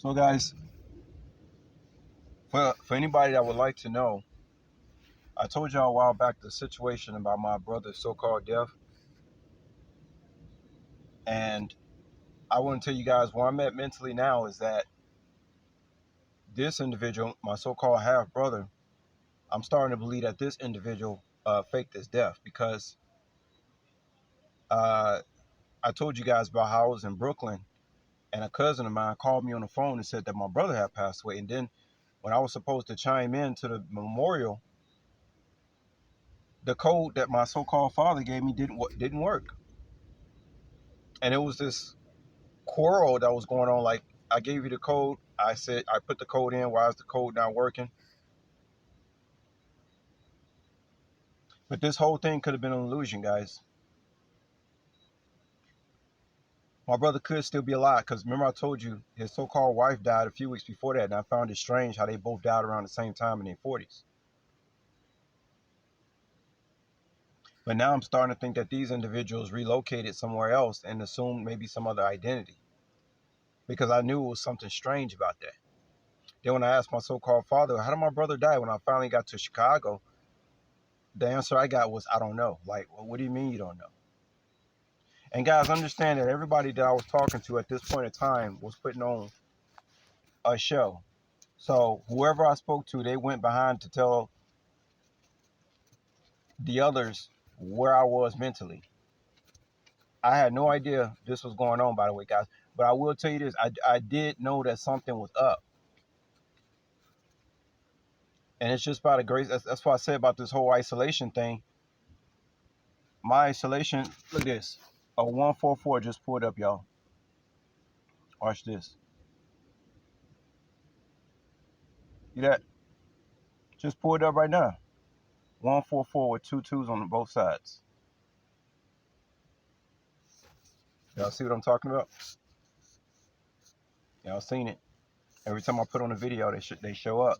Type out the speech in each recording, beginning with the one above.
So, guys, for anybody that would like to know, I told y'all a while back the situation about my brother's so-called death, and I want to tell you guys where I'm at mentally now is that this individual, my so-called half brother, I'm starting to believe that this individual faked his death because uh, I told you guys about how I was in Brooklyn and a cousin of mine called me on the phone and said that my brother had passed away, and then when I was supposed to chime in to the memorial, the code that my so-called father gave me didn't work. And it was this quarrel that was going on. Like, I gave you the code. I said I put the code in. Why is the code not working? But this whole thing could have been an illusion, guys. My brother could still be alive because remember I told you his so-called wife died a few weeks before that, and I found it strange how they both died around the same time in their 40s. But now I'm starting to think that these individuals relocated somewhere else and assumed maybe some other identity because I knew it was something strange about that. Then when I asked my so-called father, how did my brother die? When I finally got to Chicago, the answer I got was, I don't know. Like, well, what do you mean you don't know? And guys, understand that everybody that I was talking to at this point in time was putting on a show. So whoever I spoke to, they went behind to tell the others where I was mentally. I had no idea this was going on, by the way, guys. But I will tell you this: I did know that something was up, and it's just by the grace. That's what I said about this whole isolation thing. My isolation. Look at this. A 144 just pulled up, y'all. Watch this. See that? Just pulled up right now. 144 with two twos on both sides. Y'all see what I'm talking about? Y'all seen it. Every time I put on a video, they show up.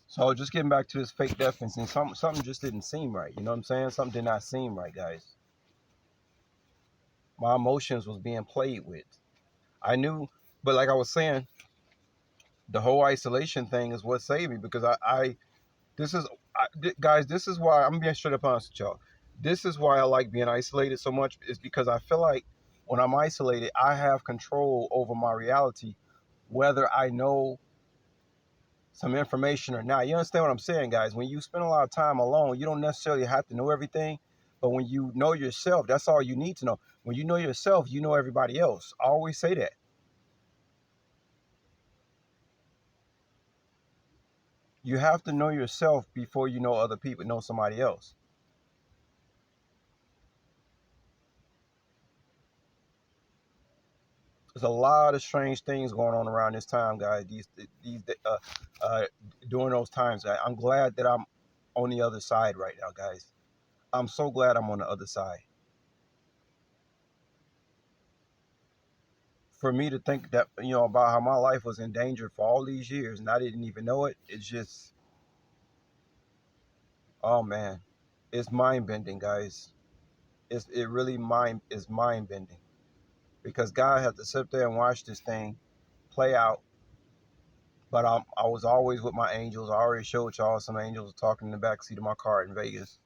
So just getting back to this fake death and something just didn't seem right. You know what I'm saying? Something did not seem right, guys. My emotions was being played with. I knew, but like I was saying, the whole isolation thing is what saved me because this is, guys, this is why I'm being straight up honest with y'all. This is why I like being isolated so much is because I feel like when I'm isolated, I have control over my reality, whether I know some information or not. You understand what I'm saying, guys? When you spend a lot of time alone, you don't necessarily have to know everything. But when you know yourself, that's all you need to know. When you know yourself, you know everybody else. I always say that. You have to know yourself before you know other people, know somebody else. There's a lot of strange things going on around this time, guys. These uh, during those times, I'm glad that I'm on the other side right now, guys. I'm so glad I'm on the other side. For me to think that, about how my life was in danger for all these years and I didn't even know it, it's just, oh man, it's mind bending, guys. It really is mind bending because God had to sit there and watch this thing play out. But I was always with my angels. I already showed y'all some angels talking in the backseat of my car in Vegas.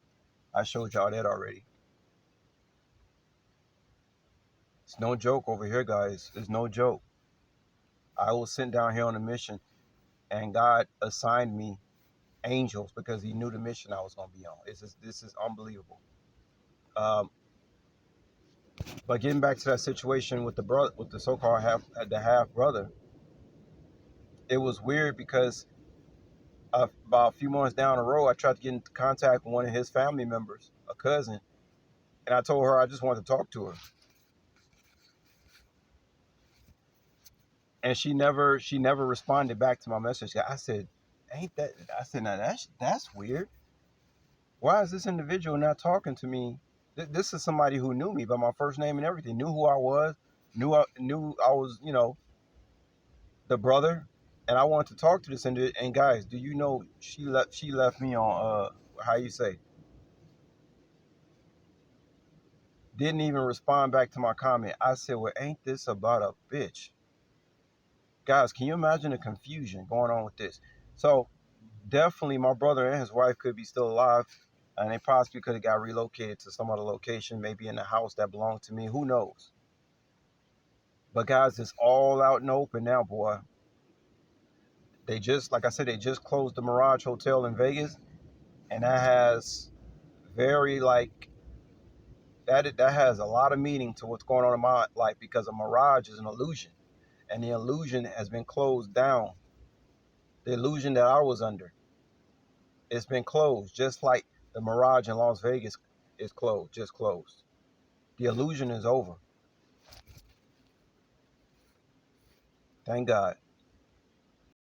I showed y'all that already. It's no joke over here, guys. It's no joke. I was sent down here on a mission, and God assigned me angels because He knew the mission I was going to be on. This is unbelievable. Um, but getting back to that situation with the brother, with the so-called half brother, it was weird because about a few months down the road, I tried to get in contact with one of his family members, a cousin, and I told her I just wanted to talk to her, and she never responded back to my message. I said, "Ain't that?" I said, "Now that's weird. Why is this individual not talking to me? This is somebody who knew me by my first name and everything, knew who I was, knew I was, the brother, and I wanted to talk to this individual. And guys, do you know she left me on how you say, didn't even respond back to my comment. I said, well, ain't this about a bitch? Guys, can you imagine the confusion going on with this? So definitely my brother and his wife could be still alive, and they possibly could have got relocated to some other location, maybe in a house that belonged to me. Who knows? But guys, it's all out in the open now, boy. They just, like I said, they just closed the Mirage Hotel in Vegas, and that has very like that has a lot of meaning to what's going on in my life, because a mirage is an illusion, and the illusion has been closed down. The illusion that I was under, it's been closed, just like the Mirage in Las Vegas is closed, just closed. The illusion is over. Thank God.